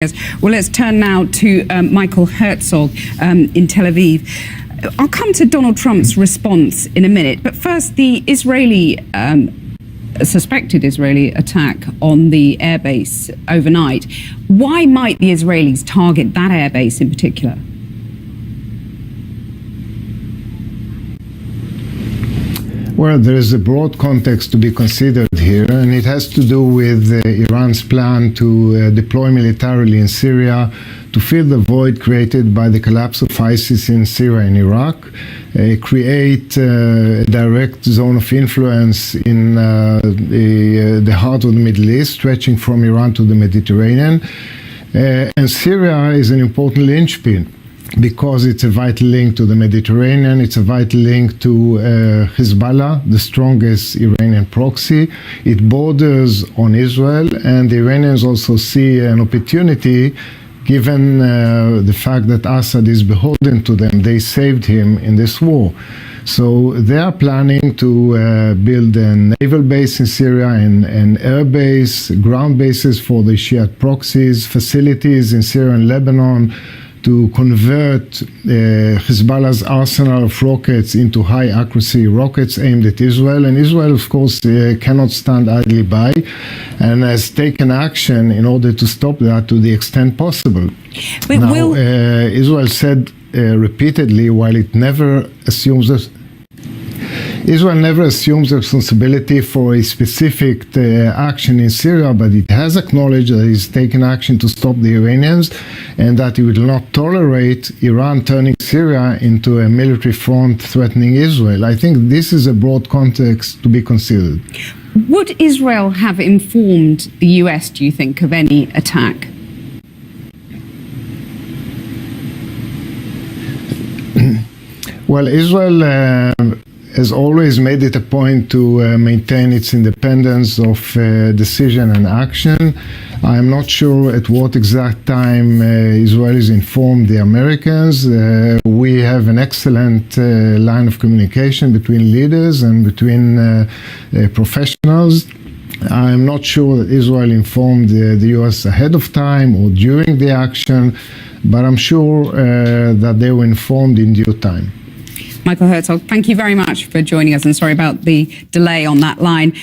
Well, let's turn now to Michael Herzog in Tel Aviv. I'll come to Donald Trump's response in a minute, but first the suspected Israeli attack on the airbase overnight. Why might the Israelis target that airbase in particular? Well, there is a broad context to be considered here, and it has to do with Iran's plan to deploy militarily in Syria to fill the void created by the collapse of ISIS in Syria and Iraq, create a direct zone of influence in the heart of the Middle East, stretching from Iran to the Mediterranean. And Syria is an important linchpin, because it's a vital link to the Mediterranean, it's a vital link to Hezbollah, the strongest Iranian proxy. It borders on Israel, and the Iranians also see an opportunity, given the fact that Assad is beholden to them. They saved him in this war. So they are planning to build a naval base in Syria and air base, ground bases for the Shiite proxies, facilities in Syria and Lebanon, to convert Hezbollah's arsenal of rockets into high-accuracy rockets aimed at Israel. And Israel, of course, cannot stand idly by and has taken action in order to stop that to the extent possible. But now, Israel said repeatedly, while it never assumes Israel never assumes responsibility for a specific action in Syria, but it has acknowledged that it's taken action to stop the Iranians and that it will not tolerate Iran turning Syria into a military front threatening Israel. I think this is a broad context to be considered. Would Israel have informed the US, do you think, of any attack? Well, Israel has always made it a point to maintain its independence of decision and action. I'm not sure at what exact time Israelis informed the Americans. We have an excellent line of communication between leaders and between professionals. I'm not sure that Israel informed the US ahead of time or during the action, but I'm sure that they were informed in due time. Michael Herzog, thank you very much for joining us, and sorry about the delay on that line.